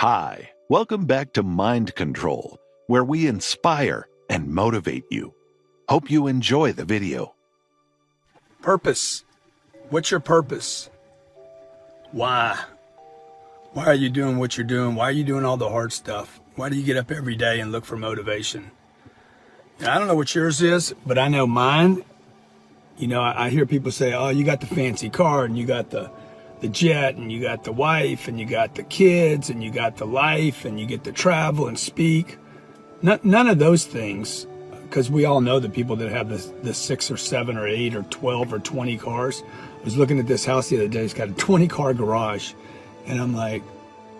Hi, welcome back to Mind Control, where we inspire and motivate you. Hope you enjoy the video. Purpose. What's your purpose? Why? Why are you doing what you're doing? Why are you doing all the hard stuff? Why do you get up every day and look for motivation? I don't know what yours is, but I know mine. I hear people say, oh, you got the fancy car and you got the jet and you got the wife and you got the kids and you got the life and you get to travel and speak. None of those things, because we all know the people that have the 6 or 7 or 8 or 12 or 20 cars. I was looking at this house the other day. It's got a 20-car garage. And I'm like,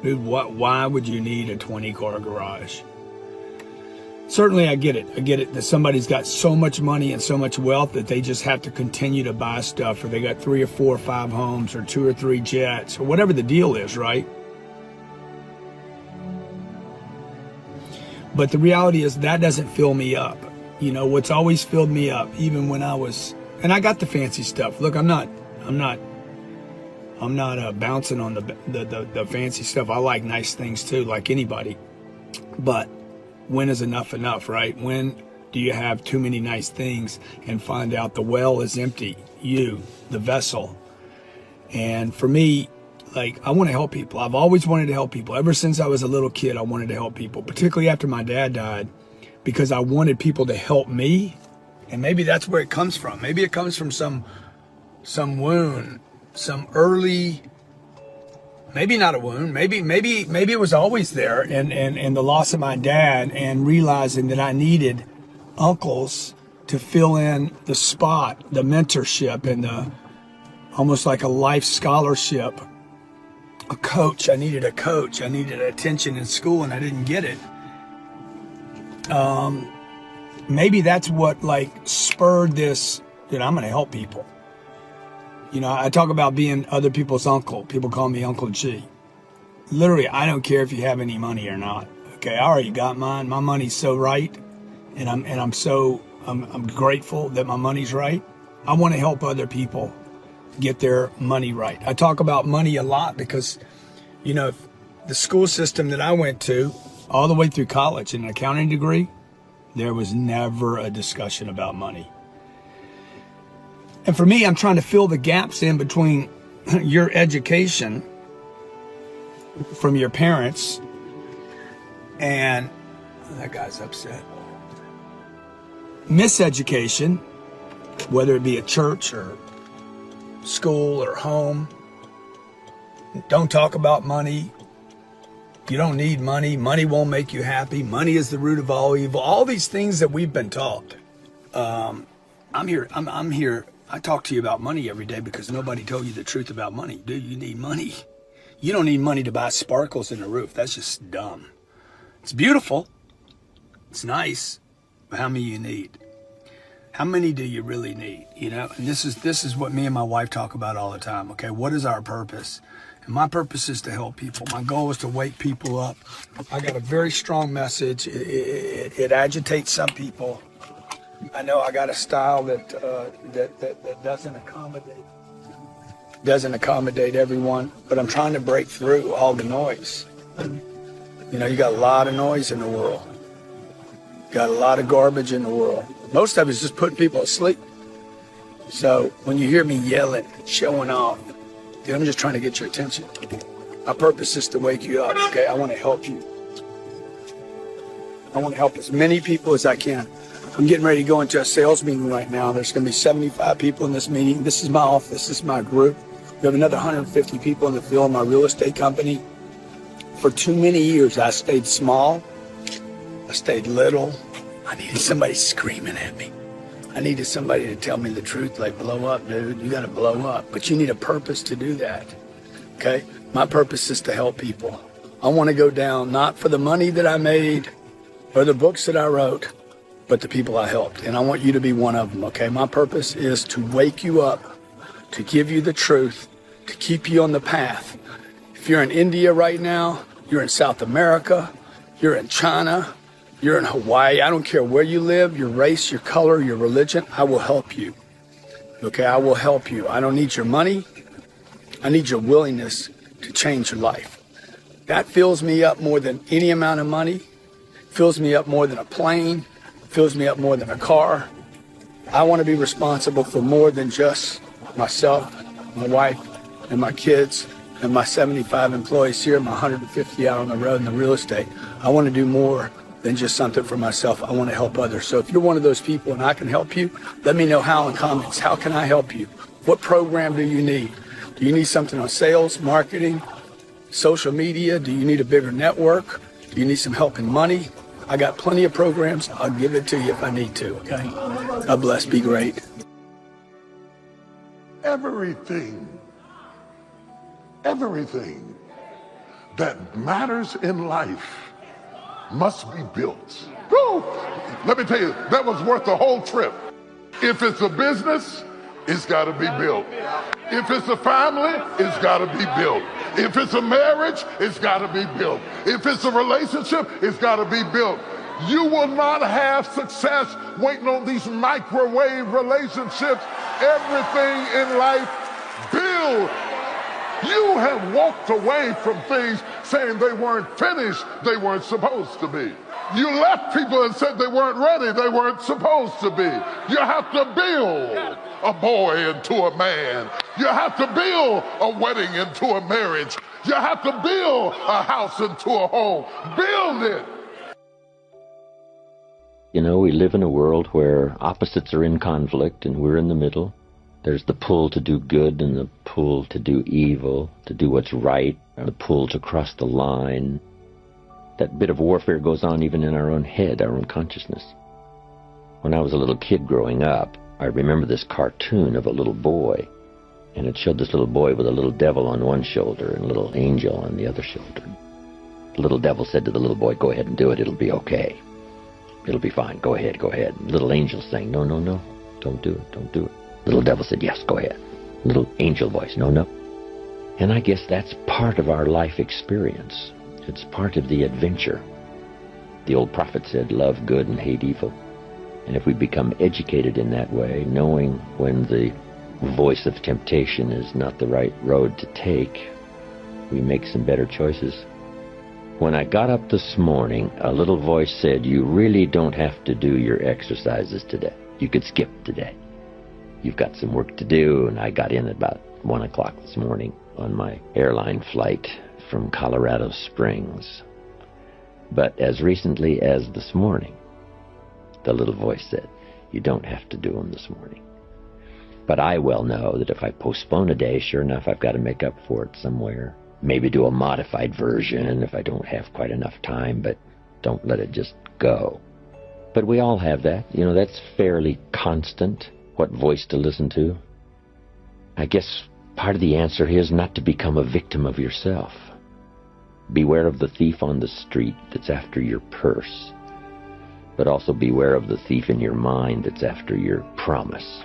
dude, why would you need a 20-car garage? Certainly, I get it that somebody's got so much money and so much wealth that they just have to continue to buy stuff, or they got 3 or 4 or 5 homes or 2 or 3 jets or whatever the deal is, right? But the reality is that doesn't fill me up. What's always filled me up, even when and I got the fancy stuff. Look, I'm not bouncing on the fancy stuff. I like nice things too, like anybody. But when is enough, right? When do you have too many nice things and find out the well is empty, you, the vessel? And for me, I want to help people. I've always wanted to help people. Ever since I was a little kid, I wanted to help people, particularly after my dad died, because I wanted people to help me. And maybe that's where it comes from. Maybe it comes from some wound, some early, maybe not a wound, maybe it was always there, and the loss of my dad, and realizing that I needed uncles to fill in the spot, the mentorship, and almost like a life scholarship, a coach. I needed attention in school, and I didn't get it. Maybe that's what spurred this, that I'm going to help people. I talk about being other people's uncle. People call me Uncle G. Literally, I don't care if you have any money or not. Okay, I already got mine. My money's so right, and I'm grateful that my money's right. I want to help other people get their money right. I talk about money a lot because, the school system that I went to, all the way through college, an accounting degree, there was never a discussion about money. And for me, I'm trying to fill the gaps in between your education from your parents and that guy's upset. Miseducation, whether it be at church or school or home. Don't talk about money. You don't need money. Money won't make you happy. Money is the root of all evil. All these things that we've been taught. I'm here. I talk to you about money every day because nobody told you the truth about money. Dude, you need money. You don't need money to buy sparkles in the roof. That's just dumb. It's beautiful. It's nice. But how many you need? How many do you really need? And this is what me and my wife talk about all the time. Okay, what is our purpose? And my purpose is to help people. My goal is to wake people up. I got a very strong message. It agitates some people. I know I got a style that doesn't accommodate everyone, but I'm trying to break through all the noise. You got a lot of noise in the world. Got a lot of garbage in the world. Most of it's just putting people asleep. So when you hear me yelling, showing off, dude, I'm just trying to get your attention. My purpose is to wake you up, okay? I want to help you. I want to help as many people as I can. I'm getting ready to go into a sales meeting right now. There's going to be 75 people in this meeting. This is my office. This is my group. We have another 150 people in the field, my real estate company. For too many years, I stayed small. I stayed little. I needed somebody screaming at me. I needed somebody to tell me the truth, like, blow up, dude. You got to blow up. But you need a purpose to do that, okay? My purpose is to help people. I want to go down, not for the money that I made or the books that I wrote, but the people I helped. And I want you to be one of them, okay? My purpose is to wake you up, to give you the truth, to keep you on the path. If you're in India right now, you're in South America, you're in China, you're in Hawaii, I don't care where you live, your race, your color, your religion, I will help you. Okay, I will help you. I don't need your money. I need your willingness to change your life. That fills me up more than any amount of money, fills me up more than a plane, fills me up more than a car. I want to be responsible for more than just myself, my wife, and my kids, and my 75 employees here, my 150 out on the road in the real estate. I want to do more than just something for myself. I want to help others. So if you're one of those people and I can help you, let me know how in comments. How can I help you? What program do you need? Do you need something on sales, marketing, social media? Do you need a bigger network? Do you need some help in money? I got plenty of programs. I'll give it to you if I need to, okay? God bless. Be great. Everything that matters in life must be built. Woo! Let me tell you, that was worth the whole trip. If it's a business, it's got to be built. If it's a family, it's got to be built. If it's a marriage, it's got to be built. If it's a relationship, it's got to be built. You will not have success waiting on these microwave relationships. Everything in life, build. You have walked away from things saying they weren't finished, they weren't supposed to be. You left people and said they weren't ready, they weren't supposed to be. You have to build a boy into a man. You have to build a wedding into a marriage. You have to build a house into a home. Build it. You know, we live in a world where opposites are in conflict and we're in the middle. There's the pull to do good and the pull to do evil, to do what's right, and the pull to cross the line. That bit of warfare goes on even in our own head, our own consciousness. When I was a little kid growing up, I remember this cartoon of a little boy, and it showed this little boy with a little devil on one shoulder and a little angel on the other shoulder. The little devil said to the little boy, "Go ahead and do it, it'll be okay. It'll be fine, go ahead, go ahead." And little angel saying, "No, no, no, don't do it, don't do it." Little devil said, "Yes, go ahead." Little angel voice, "No, no." And I guess that's part of our life experience. It's part of the adventure. The old prophet said, "Love good and hate evil." And if we become educated in that way, knowing when the voice of temptation is not the right road to take, we make some better choices. When I got up this morning, a little voice said, "You really don't have to do your exercises today. You could skip today. You've got some work to do." And I got in at about 1 o'clock this morning on my airline flight from Colorado Springs. But as recently as this morning, the little voice said, "You don't have to do them this morning." But I well know that if I postpone a day, sure enough, I've got to make up for it somewhere. Maybe do a modified version if I don't have quite enough time, but don't let it just go. But we all have that. You know, that's fairly constant, what voice to listen to. I guess part of the answer is not to become a victim of yourself. Beware of the thief on the street that's after your purse, but also beware of the thief in your mind that's after your promise.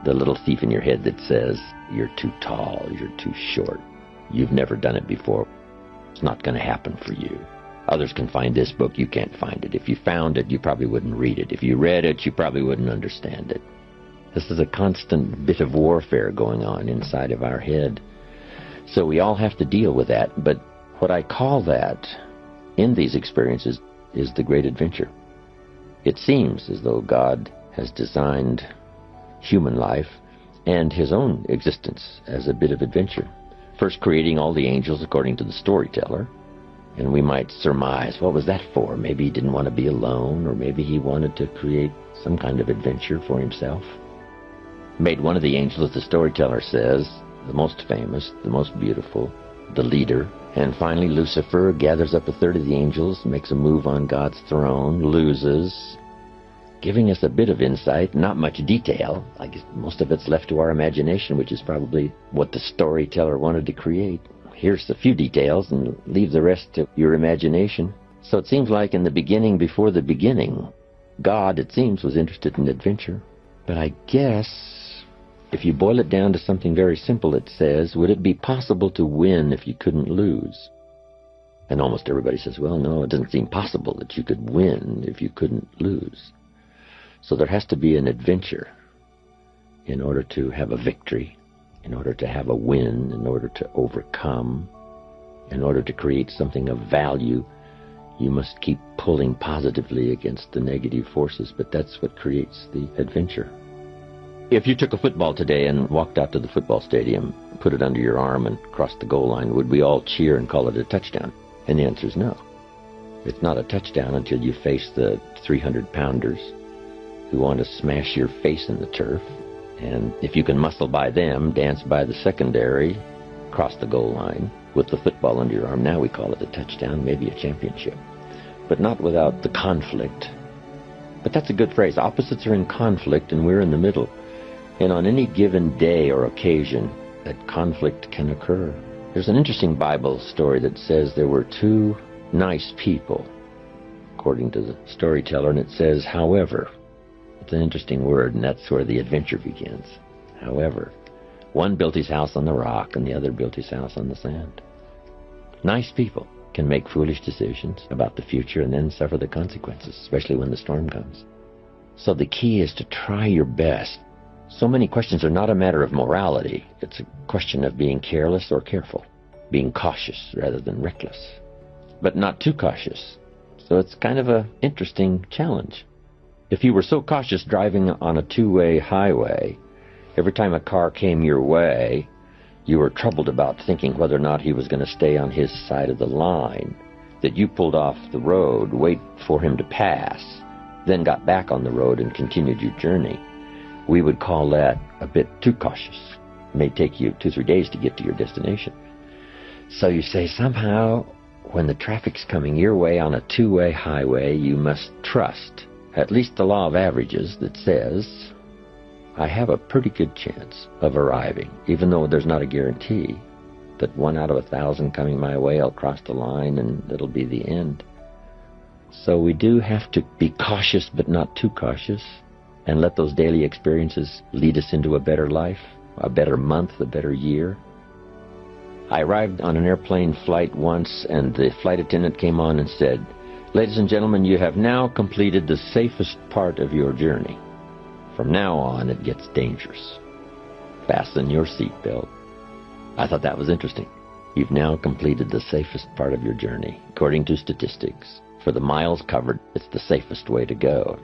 The little thief in your head that says, "You're too tall, you're too short. You've never done it before. It's not going to happen for you. Others can find this book, you can't find it. If you found it, you probably wouldn't read it. If you read it, you probably wouldn't understand it." This is a constant bit of warfare going on inside of our head. So we all have to deal with that. But what I call that in these experiences is the great adventure. It seems as though God has designed human life and his own existence as a bit of adventure. First creating all the angels according to the storyteller, and we might surmise, what was that for? Maybe he didn't want to be alone, or maybe he wanted to create some kind of adventure for himself. Made one of the angels, the storyteller says, the most famous, the most beautiful, the leader. And finally Lucifer gathers up a third of the angels, makes a move on God's throne, loses, giving us a bit of insight, not much detail. I guess most of it's left to our imagination, which is probably what the storyteller wanted to create. Here's a few details and leave the rest to your imagination. So it seems like in the beginning, before the beginning, God, it seems, was interested in adventure. But I guess if you boil it down to something very simple, it says, would it be possible to win if you couldn't lose? And almost everybody says, well, no, it doesn't seem possible that you could win if you couldn't lose. So there has to be an adventure in order to have a victory, in order to have a win, in order to overcome, In order to create something of value, you must keep pulling positively against the negative forces, but that's what creates the adventure. If you took a football today and walked out to the football stadium, put it under your arm and crossed the goal line, would we all cheer and call it a touchdown? And the answer is no. It's not a touchdown until you face the 300-pounders who want to smash your face in the turf. And if you can muscle by them, dance by the secondary, cross the goal line with the football under your arm, now we call it a touchdown, maybe a championship. But not without the conflict. But that's a good phrase. Opposites are in conflict and we're in the middle. And on any given day or occasion, that conflict can occur. There's an interesting Bible story that says there were two nice people, according to the storyteller, and it says, however. It's an interesting word, and that's where the adventure begins. However, one built his house on the rock and the other built his house on the sand. Nice people can make foolish decisions about the future and then suffer the consequences, especially when the storm comes. So the key is to try your best. So many questions are not a matter of morality. It's a question of being careless or careful, being cautious rather than reckless, but not too cautious. So it's kind of an interesting challenge. If you were so cautious driving on a two-way highway, every time a car came your way, you were troubled about thinking whether or not he was going to stay on his side of the line, that you pulled off the road, wait for him to pass, then got back on the road and continued your journey. We would call that a bit too cautious. It may take you 2-3 days to get to your destination. So you say somehow when the traffic's coming your way on a two-way highway, you must trust at least the law of averages that says, I have a pretty good chance of arriving, even though there's not a guarantee that 1 out of 1,000 coming my way, I'll cross the line and it'll be the end. So we do have to be cautious, but not too cautious, and let those daily experiences lead us into a better life, a better month, a better year. I arrived on an airplane flight once, and the flight attendant came on and said, ladies and gentlemen, you have now completed the safest part of your journey. From now on, it gets dangerous. Fasten your seatbelt. I thought that was interesting. You've now completed the safest part of your journey. According to statistics, for the miles covered, it's the safest way to go.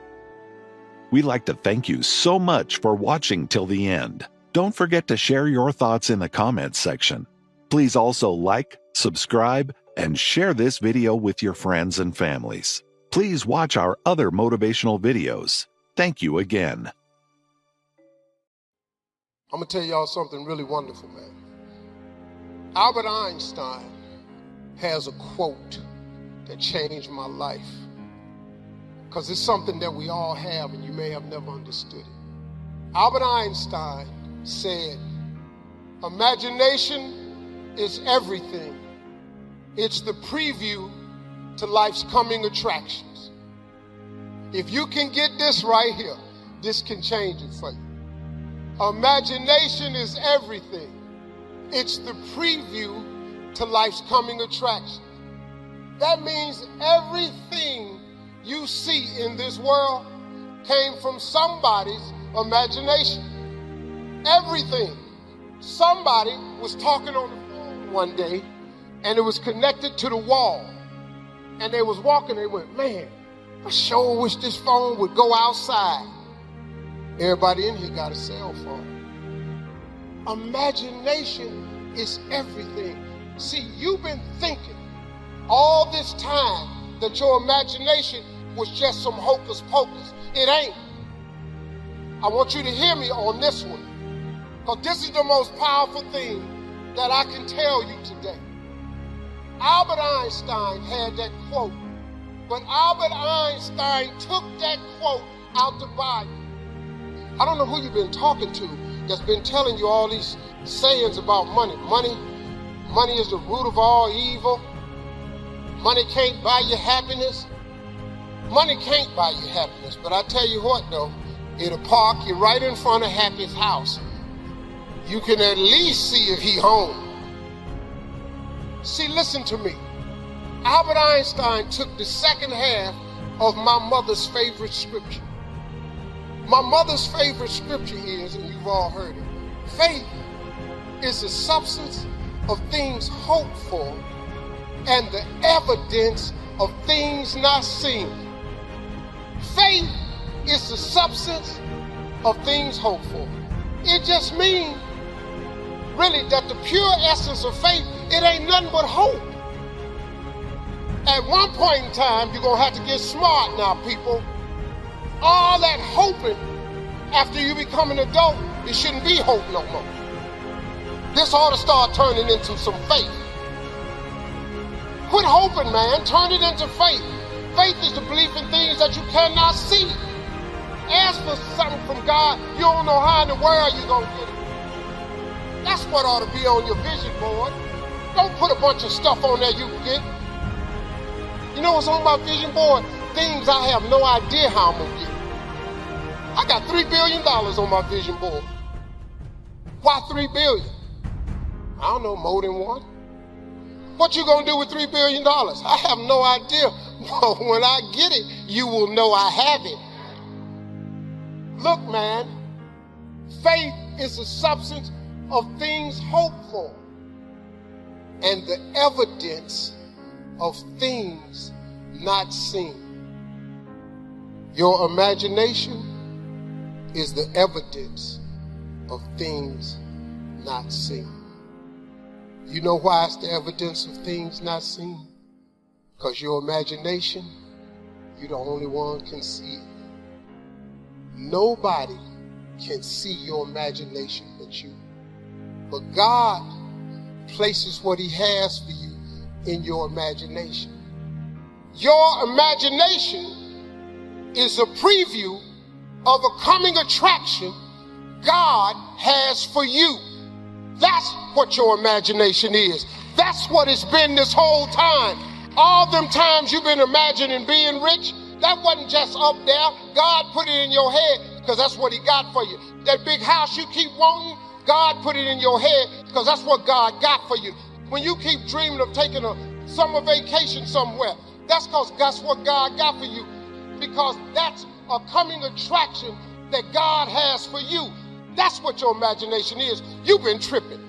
We'd like to thank you so much for watching till the end. Don't forget to share your thoughts in the comments section. Please also like, subscribe, and share this video with your friends and families. Please watch our other motivational videos. Thank you again. I'm going to tell y'all something really wonderful, man. Albert Einstein has a quote that changed my life. Because it's something that we all have and you may have never understood it. Albert Einstein said, imagination is everything. It's the preview to life's coming attractions. If you can get this right here, this can change it for you. Imagination is everything. It's the preview to life's coming attractions. That means everything you see in this world came from somebody's imagination. Everything. Somebody was talking on the phone one day and it was connected to the wall. And they was walking, they went, man, I sure wish this phone would go outside. Everybody in here got a cell phone. Imagination is everything. See, you've been thinking all this time that your imagination was just some hocus pocus. It ain't. I want you to hear me on this one, because this is the most powerful thing that I can tell you today. Albert Einstein had that quote, but Albert Einstein took that quote out the Bible. I don't know who you've been talking to that's been telling you all these sayings about money. Money is the root of all evil. Money can't buy you happiness. Money can't buy you happiness, but I tell you what though, it'll park you right in front of Happy's house. You can at least see if he home. See, listen to me. Albert Einstein took the second half of my mother's favorite scripture. My mother's favorite scripture is, and you've all heard it, faith is the substance of things hoped for, and the evidence of things not seen. Faith is the substance of things hoped for. It just means, really, that the pure essence of faith, it ain't nothing but hope. At one point in time, you're going to have to get smart now, people. All that hoping after you become an adult, it shouldn't be hope no more. This ought to start turning into some faith. Quit hoping, man. Turn it into faith. Faith is the belief in things that you cannot see. Ask for something from God, you don't know how in the world you're going to get it. That's what ought to be on your vision board. Don't put a bunch of stuff on there you can get. You know what's on my vision board? Things I have no idea how I'm going to get. I got $3 billion on my vision board. Why $3 billion? I don't know, more than one. What you gonna do with $3 billion? I have no idea. But when I get it, you will know I have it. Look, man, faith is the substance of things hoped for and the evidence of things not seen. Your imagination is the evidence of things not seen. You know why it's the evidence of things not seen? Because your imagination, you're the only one can see it. Nobody can see your imagination but you. But God places what he has for you in your imagination. Your imagination is a preview of a coming attraction God has for you. That's what your imagination is. That's what it's been this whole time. All them times you've been imagining being rich, that wasn't just up there. God put it in your head because that's what he got for you. That big house you keep wanting, God put it in your head because that's what God got for you. When you keep dreaming of taking a summer vacation somewhere, that's because that's what God got for you. Because that's a coming attraction that God has for you. That's what your imagination is. You've been tripping.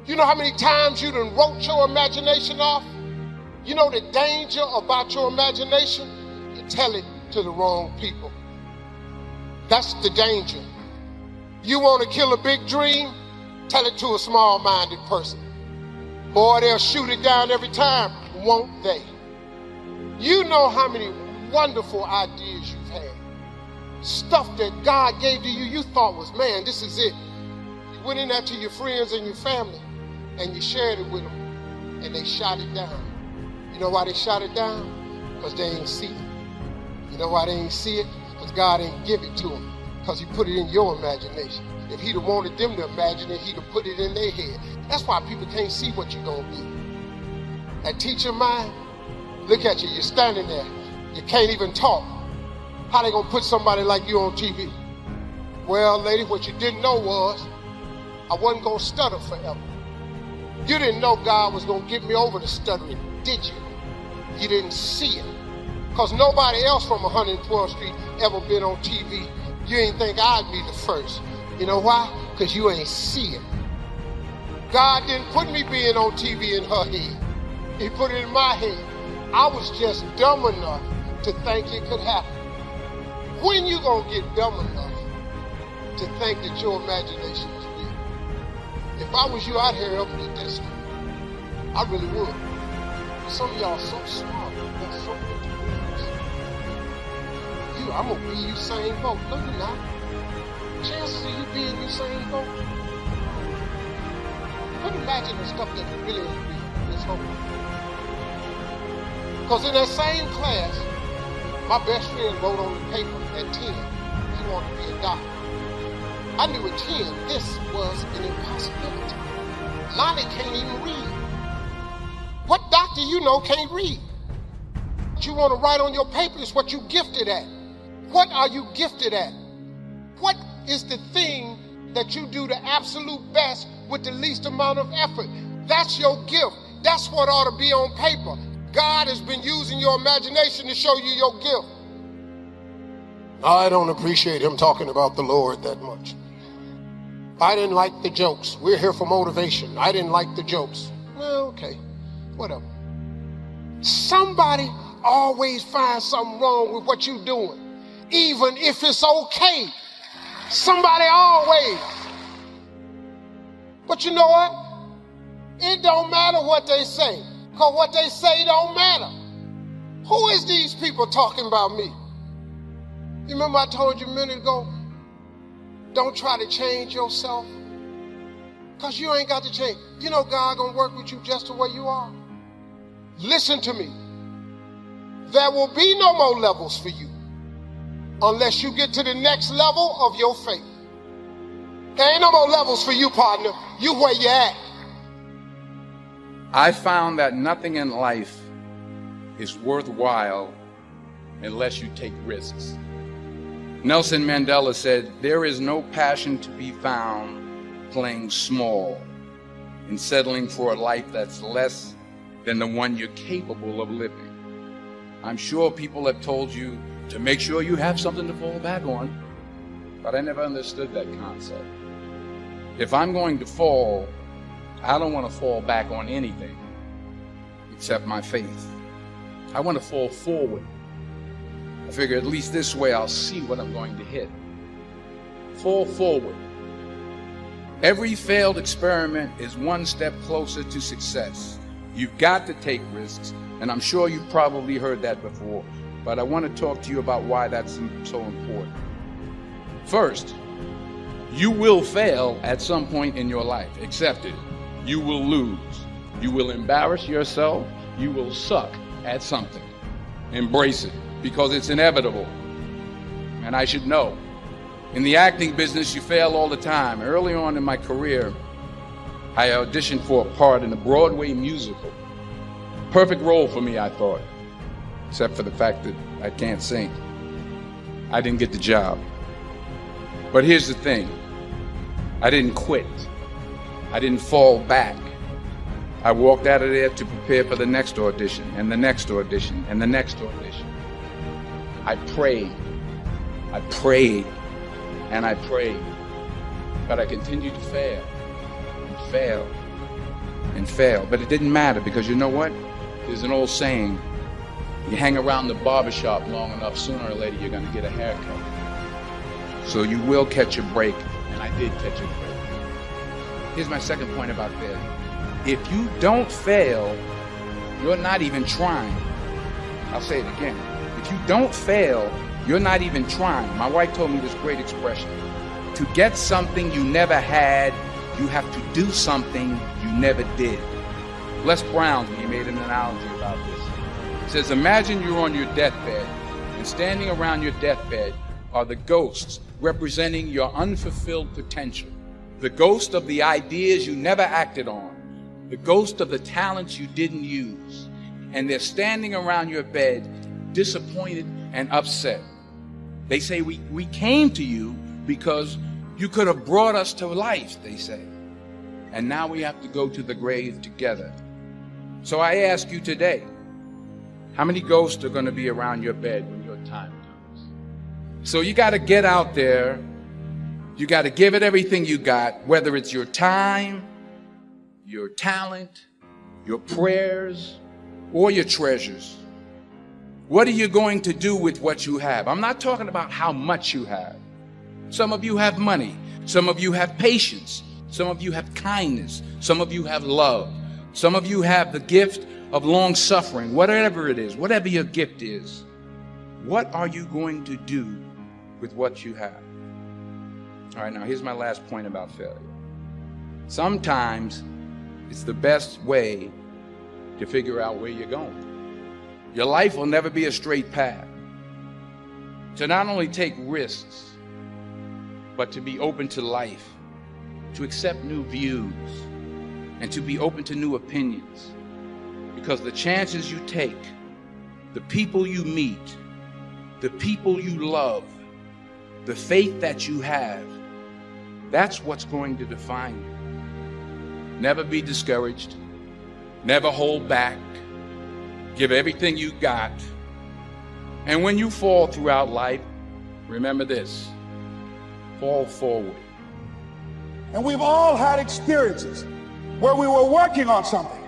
You know how many times you done wrote your imagination off? You know the danger about your imagination? You tell it to the wrong people. That's the danger. You want to kill a big dream? Tell it to a small-minded person. Boy, they'll shoot it down every time, won't they? You know how many wonderful ideas you've had. Stuff that God gave to you, you thought was, man, this is it. You went in there to your friends and your family, and you shared it with them, and they shot it down. You know why they shot it down? Because they ain't see it. You know why they ain't see it? Because God ain't give it to them. Because he put it in your imagination. If he'd have wanted them to imagine it, he'd have put it in their head. That's why people can't see what you're going to be. That teacher mind, look at you, you're standing there. You can't even talk. How they going to put somebody like you on TV? Well, lady, what you didn't know was I wasn't going to stutter forever. You didn't know God was going to get me over the stuttering, did you? You didn't see it. Because nobody else from 112th Street ever been on TV. You ain't think I'd be the first. You know why? Because you ain't see it. God didn't put me being on TV in her head. He put it in my head. I was just dumb enough to think it could happen. When you gonna get dumb enough to think that your imagination is real? If I was you, I'd hurry up and get that stuff. I really would. Some of y'all so smart. That's so good to you. I'm gonna be Usain Bolt. No, you're not. Chances of you being Usain Bolt. Quit imagining stuff that really ain't real. It's hope. Because in that same class, my best friend wrote on the paper at 10, he wanted to be a doctor. I knew at 10, this was an impossibility. Lonnie can't even read. What doctor you know can't read? What you want to write on your paper is what you gifted at. What are you gifted at? What is the thing that you do the absolute best with the least amount of effort? That's your gift. That's what ought to be on paper. God has been using your imagination to show you your gift. I don't appreciate him talking about the Lord that much. I didn't like the jokes. We're here for motivation. I didn't like the jokes. Well, okay. whatever. Somebody always finds something wrong with what you're doing, even if it's okay. Somebody always. But you know what? It don't matter what they say, because what they say don't matter. Who is these people talking about me? You remember I told you a minute ago, don't try to change yourself, because you ain't got to change. You know God gonna work with you just the way you are. Listen to me. There will be no more levels for you unless you get to the next level of your faith. There ain't no more levels for you, partner. You where you at. I found that nothing in life is worthwhile unless you take risks. Nelson Mandela said, there is no passion to be found playing small and settling for a life that's less than the one you're capable of living. I'm sure people have told you to make sure you have something to fall back on, but I never understood that concept. If I'm going to fall, I don't want to fall back on anything except my faith. I want to fall forward. I figure at least this way I'll see what I'm going to hit. Fall forward. Every failed experiment is one step closer to success. You've got to take risks, and I'm sure you've probably heard that before, but I want to talk to you about why that's so important. First, you will fail at some point in your life. Accept it. You will lose. You will embarrass yourself. You will suck at something. Embrace it, because it's inevitable. And I should know. In the acting business, you fail all the time. Early on in my career, I auditioned for a part in a Broadway musical. Perfect role for me, I thought, except for the fact that I can't sing. I didn't get the job. But here's the thing. I didn't quit. I didn't fall back. I walked out of there to prepare for the next audition, and the next audition, and the next audition. I prayed, and I prayed, but I continued to fail, and fail, and fail. But it didn't matter, because you know what? There's an old saying, you hang around the barbershop long enough, sooner or later you're gonna get a haircut. So you will catch a break, and I did catch a break. Here's my second point about failure. If you don't fail, you're not even trying. I'll say it again. If you don't fail, you're not even trying. My wife told me this great expression. To get something you never had, you have to do something you never did. Les Brown, he made an analogy about this. He says, imagine you're on your deathbed, and standing around your deathbed are the ghosts representing your unfulfilled potential. The ghost of the ideas you never acted on. The ghost of the talents you didn't use. And they're standing around your bed, disappointed and upset. They say, we came to you because you could have brought us to life, they say. And now we have to go to the grave together. So I ask you today, how many ghosts are going to be around your bed when your time comes? So you got to get out there. You got to give it everything you got, whether it's your time, your talent, your prayers, or your treasures. What are you going to do with what you have? I'm not talking about how much you have. Some of you have money. Some of you have patience. Some of you have kindness. Some of you have love. Some of you have the gift of long suffering. Whatever it is, whatever your gift is, what are you going to do with what you have? All right, now here's my last point about failure. Sometimes it's the best way to figure out where you're going. Your life will never be a straight path. To not only take risks, but to be open to life, to accept new views, and to be open to new opinions. Because the chances you take, the people you meet, the people you love, the faith that you have, that's what's going to define you. Never be discouraged. Never hold back. Give everything you got. And when you fall throughout life, remember this: fall forward. And we've all had experiences where we were working on something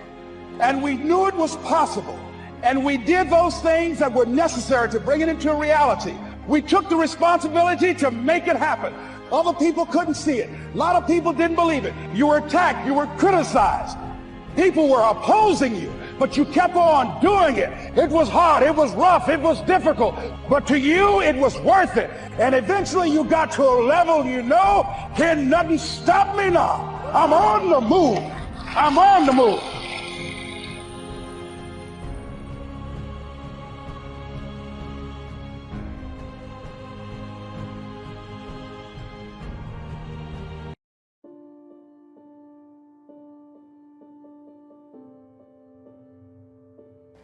And we knew it was possible. And we did those things that were necessary to bring it into reality. We took the responsibility to make it happen. Other people couldn't see it. A lot of people didn't believe it. You were attacked. You were criticized. People were opposing you, but you kept on doing it. It was hard. It was rough. It was difficult. But to you, it was worth it. And eventually you got to a level, you know, can nothing stop me now. I'm on the move. I'm on the move.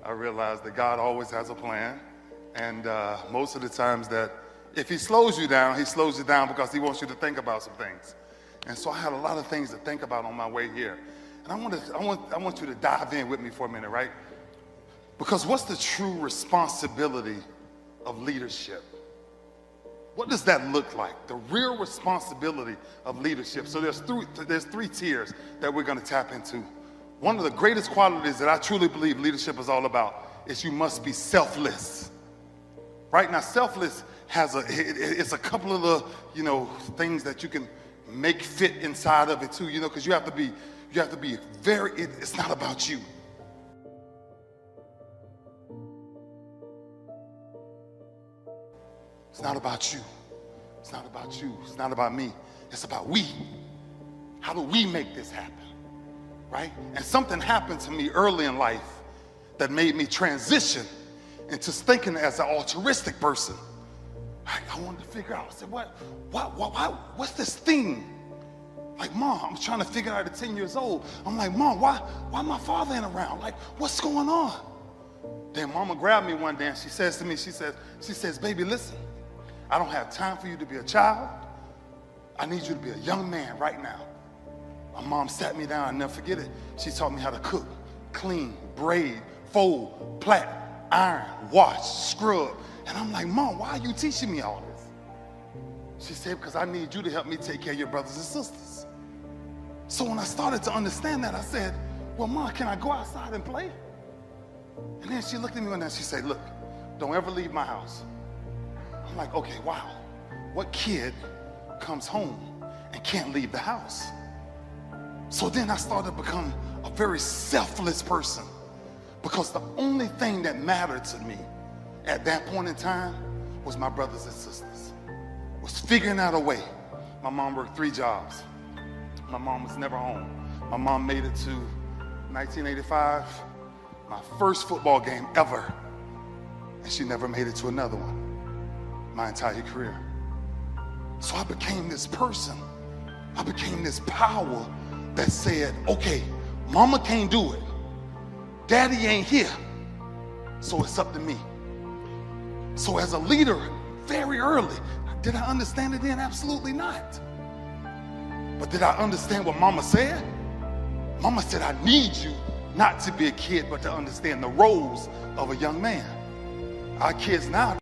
I realized that God always has a plan, and most of the times that if he slows you down because he wants you to think about some things. And so I had a lot of things to think about on my way here. And I want you to dive in with me for a minute, right? Because what's the true responsibility of leadership? What does that look like? The real responsibility of leadership. So there's three tiers that we're going to tap into. One of the greatest qualities that I truly believe leadership is all about is you must be selfless. Right now, selfless has it's a couple of the things that you can make fit inside of it too. Because you have to be very. It's not about you. It's not about you. It's not about you. It's not about me. It's about we. How do we make this happen? Right? And something happened to me early in life that made me transition into thinking as an altruistic person. I wanted to figure out, I said, what's this thing? Like, Mom, I'm trying to figure it out at 10 years old. I'm like, Mom, why my father ain't around? Like, what's going on? Then Mama grabbed me one day and she says to me, she says, baby, listen, I don't have time for you to be a child. I need you to be a young man right now. My mom sat me down, I'll never forget it. She taught me how to cook, clean, braid, fold, plait, iron, wash, scrub. And I'm like, Mom, why are you teaching me all this? She said, because I need you to help me take care of your brothers and sisters. So when I started to understand that, I said, well, Mom, can I go outside and play? And then she looked at me and she said, look, don't ever leave my house. I'm like, okay, wow. What kid comes home and can't leave the house? So then I started to become a very selfless person, because the only thing that mattered to me at that point in time was my brothers and sisters, was figuring out a way. My mom worked 3 jobs. My mom was never home. My mom made it to 1985, my first football game ever, and she never made it to another one my entire career. So I became this person. I became this power that said, okay, Mama can't do it. Daddy ain't here. So it's up to me. So as a leader, very early, did I understand it then? Absolutely not. But did I understand what Mama said? Mama said, I need you not to be a kid, but to understand the roles of a young man. Our kids now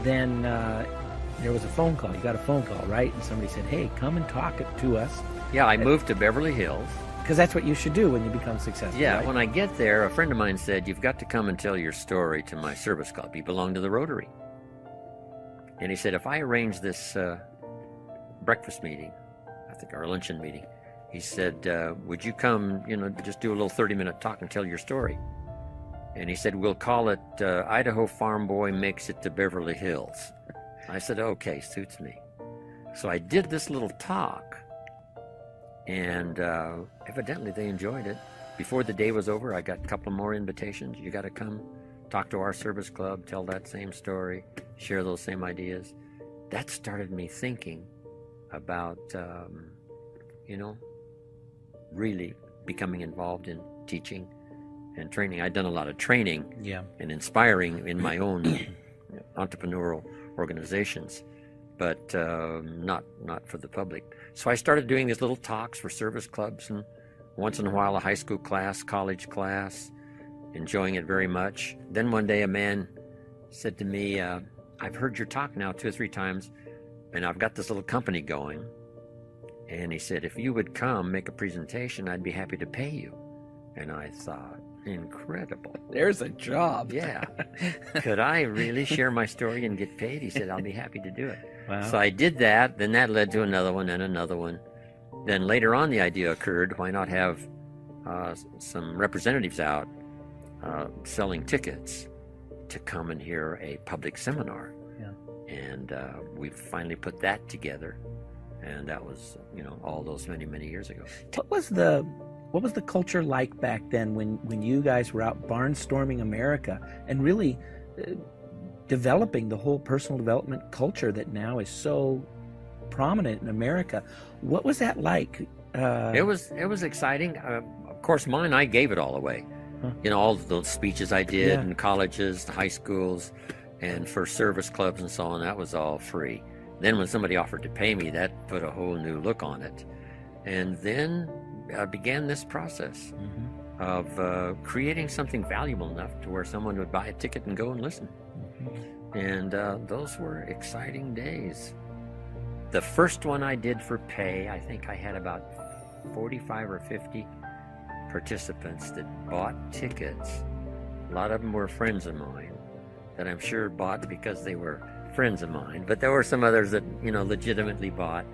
then there was a phone call. You got a phone call, right? And somebody said, hey, come and talk to us. Yeah, I moved to Beverly Hills. Because that's what you should do when you become successful. Yeah, right? when I get there, a friend of mine said, you've got to come and tell your story to my service club. You belong to the Rotary. And he said, if I arrange this breakfast meeting, I think our luncheon meeting, he said, would you come, just do a little 30-minute talk and tell your story? And he said, we'll call it Idaho Farm Boy Makes It to Beverly Hills. I said, okay, suits me. So I did this little talk, and evidently they enjoyed it. Before the day was over, I got a couple more invitations. You got to come talk to our service club, tell that same story, share those same ideas. That started me thinking about, really becoming involved in teaching and training. I'd done a lot of training and inspiring in my own entrepreneurial organizations, but not for the public. So I started doing these little talks for service clubs, and once in a while a high school class, college class, enjoying it very much. Then one day a man said to me, I've heard your talk now 2 or 3 times, and I've got this little company going. And he said, if you would come make a presentation, I'd be happy to pay you. And I thought, incredible. There's a job. Yeah. Could I really share my story and get paid? He said, I'll be happy to do it. Wow. So I did that. Then that led to another one and another one. Then later on the idea occurred, why not have some representatives out selling tickets to come and hear a public seminar. Yeah. And we finally put that together. And that was, all those many, many years ago. What was the culture like back then when you guys were out barnstorming America and really developing the whole personal development culture that now is so prominent in America? What was that like? It was exciting. Of course, I gave it all away. Huh. All those speeches I did in colleges, high schools, and for service clubs and so on, that was all free. Then when somebody offered to pay me, that put a whole new look on it. And then I began this process of creating something valuable enough to where someone would buy a ticket and go and listen. And those were exciting days. The first one I did for pay, I think I had about 45 or 50 participants that bought tickets. A lot of them were friends of mine that I'm sure bought because they were friends of mine, but there were some others that legitimately bought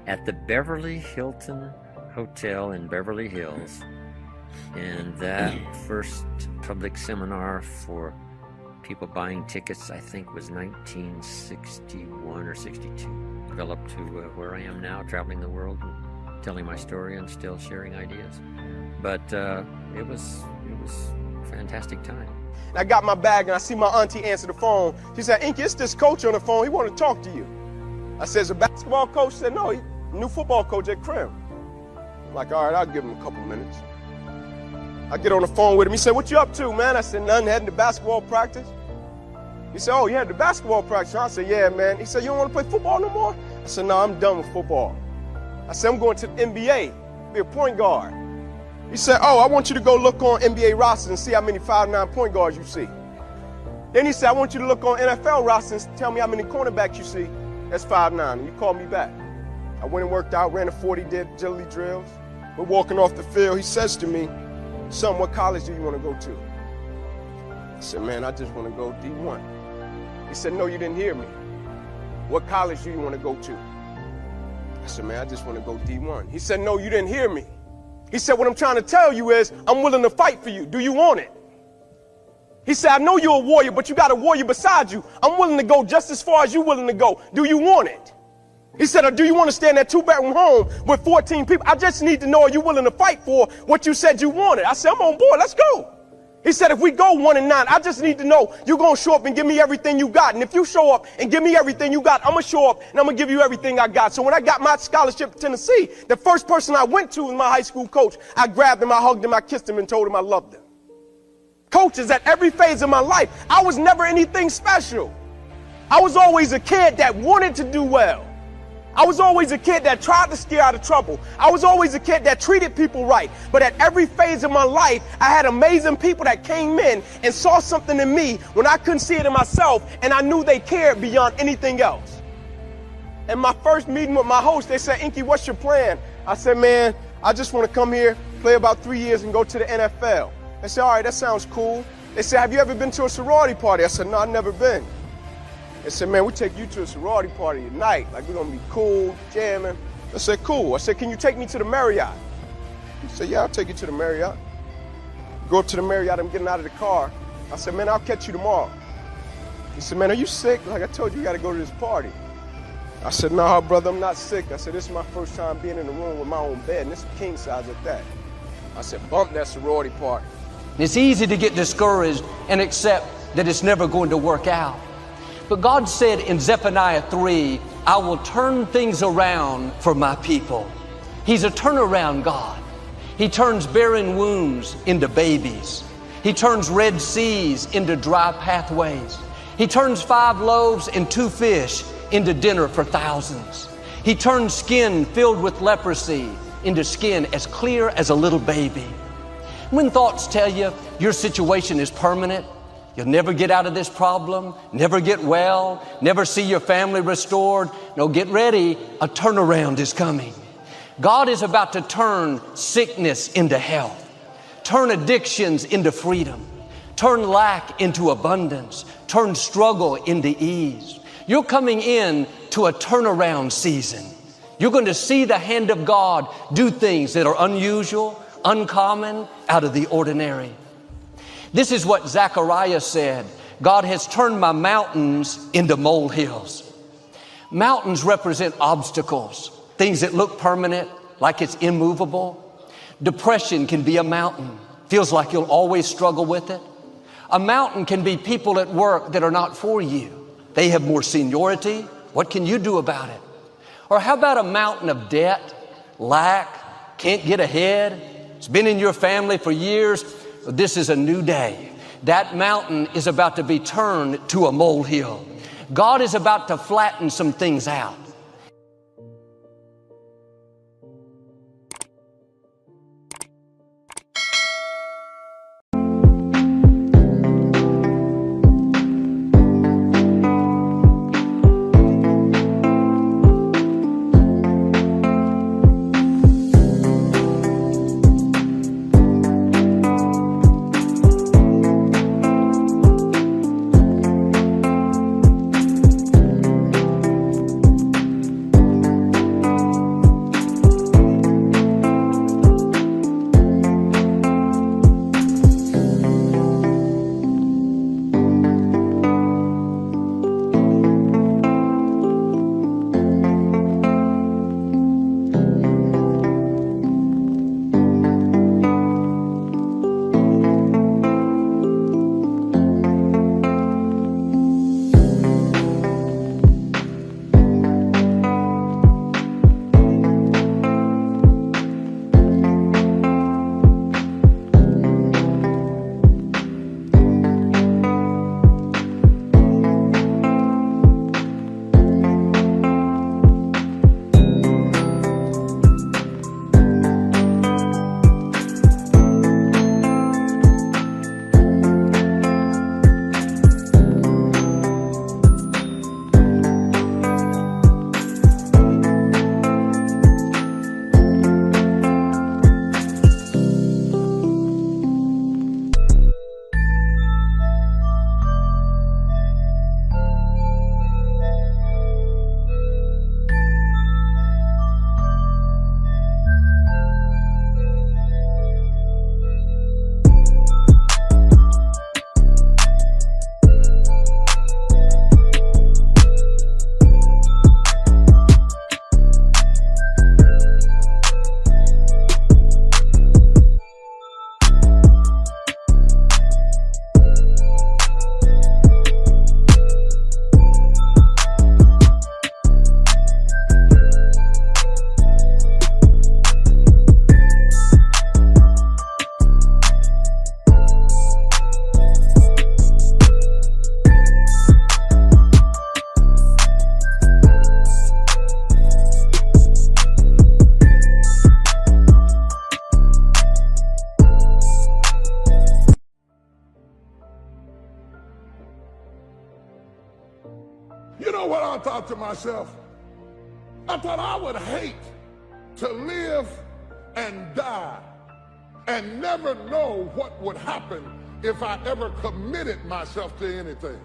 at the Beverly Hilton Hotel in Beverly Hills. And that first public seminar for people buying tickets, I think, was 1961 or 62. Developed to where I am now, traveling the world and telling my story and still sharing ideas. But it was a fantastic time. And I got my bag and I see my auntie answer the phone. She said, Inky, it's this coach on the phone. He want to talk to you. I said, is a basketball coach? She said, no, he's a new football coach at Crim. I'm like, all right, I'll give him a couple minutes. I get on the phone with him. He said, what you up to, man? I said, nothing, heading to basketball practice. He said, oh, you had the basketball practice? I said, yeah, man. He said, you don't want to play football no more? I said, no, I'm done with football. I said, I'm going to the NBA, be a point guard. He said, oh, I want you to go look on NBA rosters and see how many 5'9" point guards you see. Then he said, I want you to look on NFL rosters and tell me how many cornerbacks you see. That's 5'9", and you called me back. I went and worked out, ran a 40, did agility drills. We're walking off the field. He says to me, son, what college do you want to go to? I said, man, I just want to go D1. He said, no, you didn't hear me. What college do you want to go to? I said, man, I just want to go D1. He said, no, you didn't hear me. He said, what I'm trying to tell you is I'm willing to fight for you. Do you want it? He said, I know you're a warrior, but you got a warrior beside you. I'm willing to go just as far as you're willing to go. Do you want it? He said, or do you want to stay in that 2-bedroom home with 14 people? I just need to know, are you willing to fight for what you said you wanted? I said, I'm on board. Let's go. He said, if we go 1-9, I just need to know you're going to show up and give me everything you got. And if you show up and give me everything you got, I'm going to show up and I'm going to give you everything I got. So when I got my scholarship to Tennessee, the first person I went to was my high school coach. I grabbed him, I hugged him, I kissed him and told him I loved him. Coaches at every phase of my life, I was never anything special. I was always a kid that wanted to do well. I was always a kid that tried to stay out of trouble. I was always a kid that treated people right. But at every phase of my life, I had amazing people that came in and saw something in me when I couldn't see it in myself, and I knew they cared beyond anything else. In my first meeting with my host, they said, Inky, what's your plan? I said, man, I just want to come here, play about 3 years, and go to the NFL. They said, all right, that sounds cool. They said, have you ever been to a sorority party? I said, no, I've never been. They said, man, we take you to a sorority party tonight. Like, we're going to be cool, jamming. I said, cool. I said, can you take me to the Marriott? He said, yeah, I'll take you to the Marriott. Go up to the Marriott, I'm getting out of the car. I said, man, I'll catch you tomorrow. He said, man, are you sick? Like I told you, you got to go to this party. I said, no, brother, I'm not sick. I said, this is my first time being in the room with my own bed, and this is king size at that. I said, bump that sorority party. It's easy to get discouraged and accept that it's never going to work out. But God said in Zephaniah 3, I will turn things around for my people. He's a turnaround God. He turns barren wombs into babies. He turns red seas into dry pathways. He turns 5 loaves and 2 fish into dinner for thousands. He turns skin filled with leprosy into skin as clear as a little baby. When thoughts tell you your situation is permanent, you'll never get out of this problem, never get well, never see your family restored, no, get ready, a turnaround is coming. God is about to turn sickness into health, turn addictions into freedom, turn lack into abundance, turn struggle into ease. You're coming in to a turnaround season. You're going to see the hand of God do things that are unusual, uncommon, out of the ordinary. This is what Zechariah said. God has turned my mountains into molehills. Mountains represent obstacles, things that look permanent, like it's immovable. Depression can be a mountain. Feels like you'll always struggle with it. A mountain can be people at work that are not for you. They have more seniority. What can you do about it? Or how about a mountain of debt, lack, can't get ahead? It's been in your family for years. This is a new day. That mountain is about to be turned to a molehill. God is about to flatten some things out. You know what I thought to myself? I thought I would hate to live and die and never know what would happen if I ever committed myself to anything.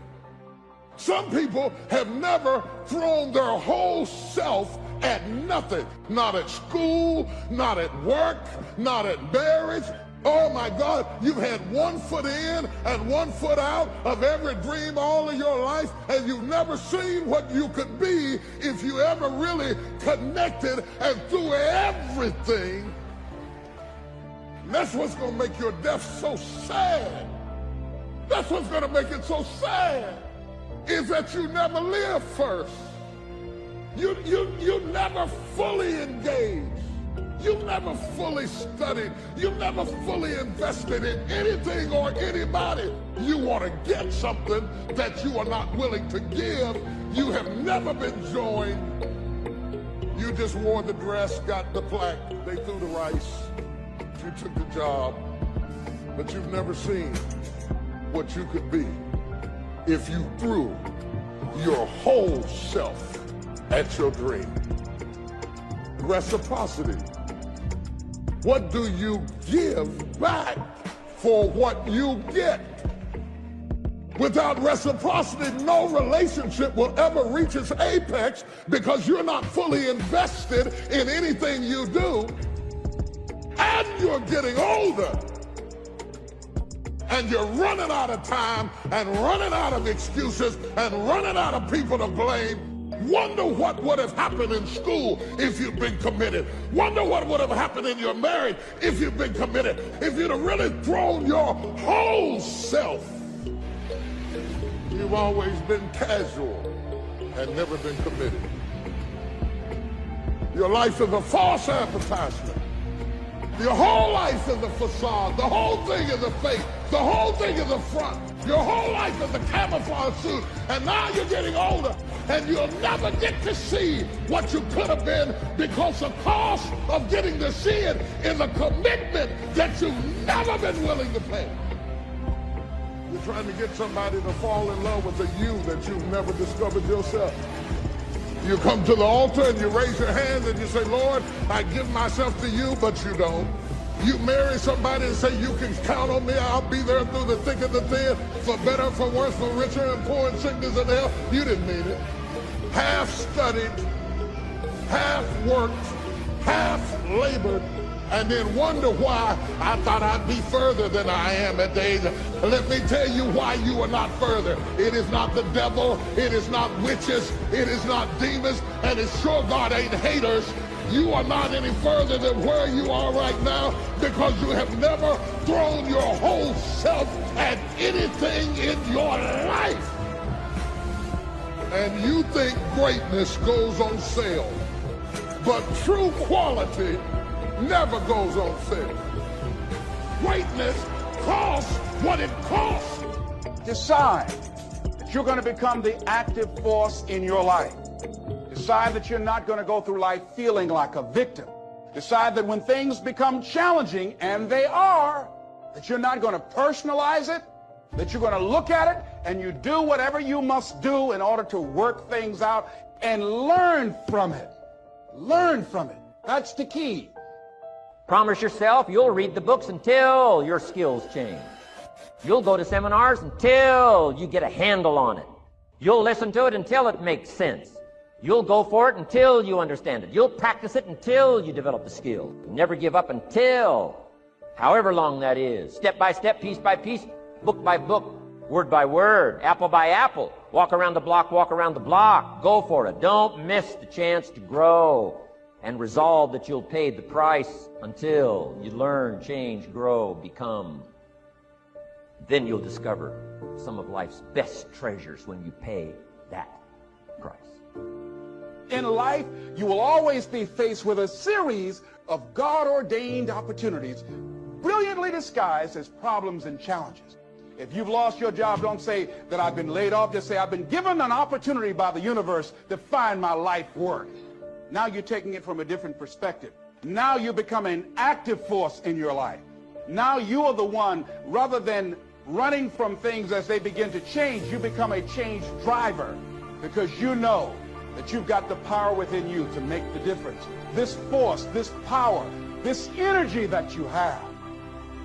Some people have never thrown their whole self at nothing. Not at school, not at work, not at marriage. Oh my God, you've had 1 foot in and 1 foot out of every dream all of your life, and you've never seen what you could be if you ever really connected and threw everything. And that's what's going to make your death so sad. That's what's going to make it so sad, is that you never lived first. You never fully engaged. You never fully studied. You never fully invested in anything or anybody. You want to get something that you are not willing to give. You have never been joined. You just wore the dress, got the plaque, they threw the rice, you took the job, but you've never seen what you could be if you threw your whole self at your dream. Reciprocity. What do you give back for what you get? Without reciprocity, no relationship will ever reach its apex, because you're not fully invested in anything you do, and you're getting older, and you're running out of time and running out of excuses and running out of people to blame. Wonder what would have happened in school if you'd been committed. Wonder what would have happened in your marriage if you'd been committed. If you'd have really thrown your whole self. You've always been casual and never been committed. Your life is a false advertisement. Your whole life is a facade. The whole thing is a fake. The whole thing is a front. Your whole life is a camouflage suit. And now you're getting older, and you'll never get to see what you could have been, because the cost of getting to see it is a commitment that you've never been willing to pay. You're trying to get somebody to fall in love with a you that you've never discovered yourself. You come to the altar and you raise your hands and you say, Lord, I give myself to you, but you don't. You marry somebody and say, you can count on me, I'll be there through the thick and the thin, for better, for worse, for richer and poor, in sickness and health. You didn't mean it. Half studied, half worked, half labored, and then wonder why I thought I'd be further than I am at the age of. Let me tell you why you are not further. It is not the devil, it is not witches, it is not demons, and it's sure God ain't haters. You are not any further than where you are right now, because you have never thrown your whole self at anything in your life. And you think greatness goes on sale, but true quality never goes on sale. Greatness costs what it costs. Decide that you're going to become the active force in your life. Decide that you're not going to go through life feeling like a victim. Decide that when things become challenging, and they are, that you're not going to personalize it, that you're going to look at it and you do whatever you must do in order to work things out and learn from it. Learn from it. That's the key. Promise yourself you'll read the books until your skills change. You'll go to seminars until you get a handle on it. You'll listen to it until it makes sense. You'll go for it until you understand it. You'll practice it until you develop the skill. Never give up until, however long that is, step by step, piece by piece, book by book, word by word, apple by apple. Walk around the block, walk around the block. Go for it. Don't miss the chance to grow, and resolve that you'll pay the price until you learn, change, grow, become. Then you'll discover some of life's best treasures when you pay that price. In life, you will always be faced with a series of God-ordained opportunities, brilliantly disguised as problems and challenges. If you've lost your job, don't say that I've been laid off. Just say, I've been given an opportunity by the universe to find my life work. Now you're taking it from a different perspective. Now you become an active force in your life. Now you are the one, rather than running from things as they begin to change, you become a change driver. because you know that you've got the power within you to make the difference. This force, this power, this energy that you have,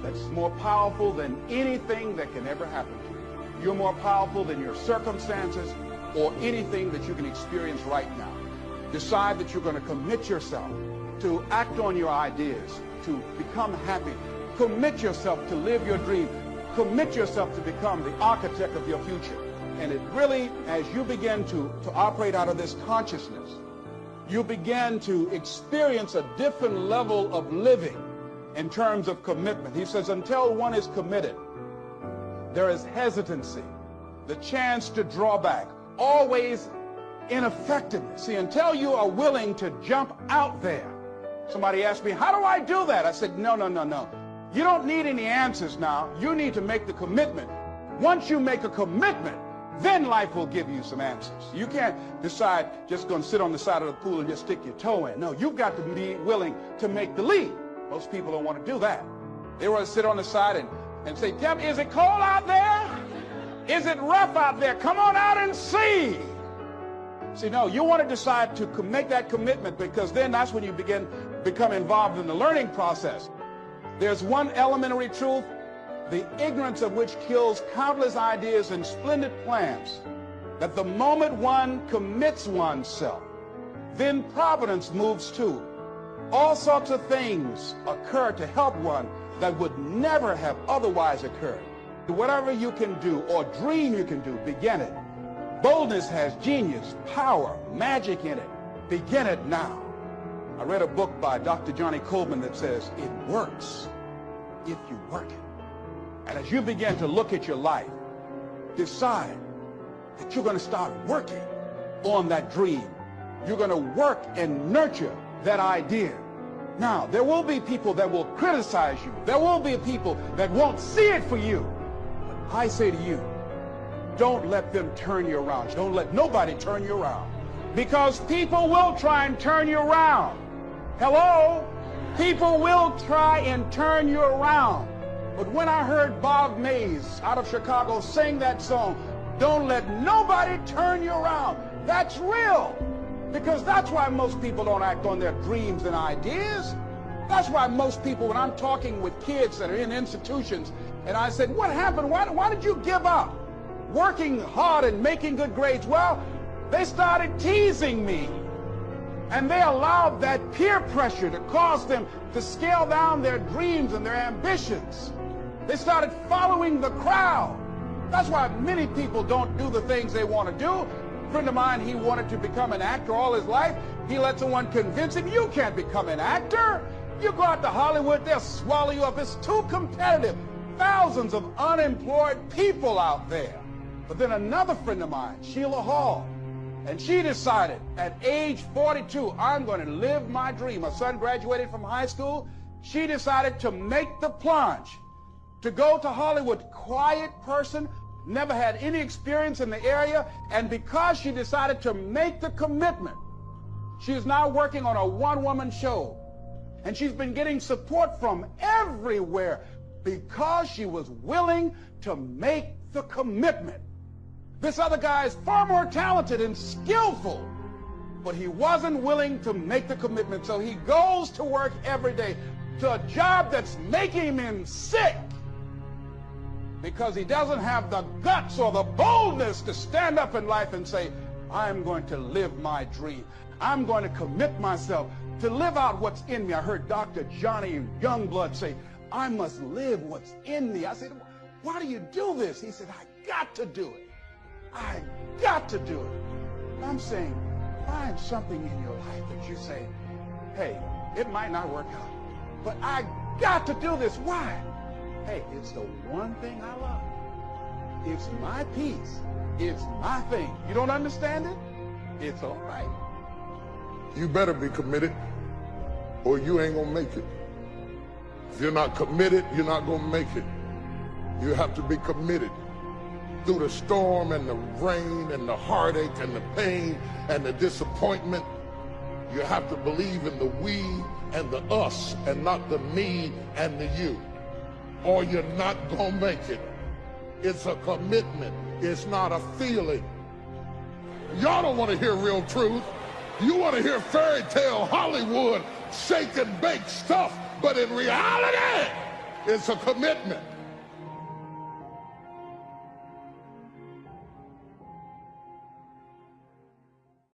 that's more powerful than anything that can ever happen to you. You're more powerful than your circumstances or anything that you can experience right now. Decide that you're going to commit yourself to act on your ideas, to become happy. Commit yourself to live your dream. Commit yourself to become the architect of your future. And it really, as you begin to operate out of this consciousness, you begin to experience a different level of living in terms of commitment. He says, until one is committed, there is hesitancy, the chance to draw back, always ineffectiveness. See, until you are willing to jump out there. Somebody asked me, how do I do that? I said, no. You don't need any answers now. You need to make the commitment. Once you make a commitment, then life will give you some answers. You can't decide just going to sit on the side of the pool and just stick your toe in. No, you've got to be willing to make the leap. Most people don't want to do that. They want to sit on the side and say, Tim, is it cold out there? Is it rough out there? Come on out and see. See, no, you want to decide to make that commitment, because then that's when you become involved in the learning process. There's one elementary truth, the ignorance of which kills countless ideas and splendid plans, that the moment one commits oneself, then providence moves too. All sorts of things occur to help one that would never have otherwise occurred. Whatever you can do or dream you can do, begin it. Boldness has genius, power, magic in it. Begin it now. I read a book by Dr. Johnny Coleman that says, it works if you work it. And as you begin to look at your life, decide that you're going to start working on that dream. You're going to work and nurture that idea. Now, there will be people that will criticize you. There will be people that won't see it for you. But I say to you, don't let them turn you around. Don't let nobody turn you around. Because people will try and turn you around. Hello? People will try and turn you around. But when I heard Bob Mays out of Chicago sing that song, don't let nobody turn you around, that's real. Because that's why most people don't act on their dreams and ideas. That's why most people, when I'm talking with kids that are in institutions, and I said, what happened? Why did you give up working hard and making good grades? Well, they started teasing me. And they allowed that peer pressure to cause them to scale down their dreams and their ambitions. They started following the crowd. That's why many people don't do the things they want to do. A friend of mine, he wanted to become an actor all his life. He let someone convince him, you can't become an actor. You go out to Hollywood, they'll swallow you up. It's too competitive. Thousands of unemployed people out there. But then another friend of mine, Sheila Hall, and she decided at age 42, I'm going to live my dream. Her son graduated from high school. She decided to make the plunge, to go to Hollywood. Quiet person, never had any experience in the area. And because she decided to make the commitment, she is now working on a one-woman show. And she's been getting support from everywhere because she was willing to make the commitment. This other guy is far more talented and skillful, but he wasn't willing to make the commitment. So he goes to work every day to a job that's making him sick because he doesn't have the guts or the boldness to stand up in life and say, I'm going to live my dream. I'm going to commit myself to live out what's in me. I heard Dr. Johnny Youngblood say, I must live what's in me. I said, why do you do this? He said, I got to do it. I got to do it. I'm saying, find something in your life that you say, hey, it might not work out, but I got to do this. Why? Hey, it's the one thing I love. It's my peace. It's my thing. You don't understand it? It's all right. You better be committed or you ain't gonna make it. If you're not committed, you're not gonna make it. You have to be committed. Through the storm and the rain and the heartache and the pain and the disappointment, you have to believe in the we and the us and not the me and the you, or you're not gonna make it. It's a commitment. It's not a feeling. Y'all don't want to hear real truth. You want to hear fairy tale, Hollywood, shake and bake stuff. But in reality, it's a commitment.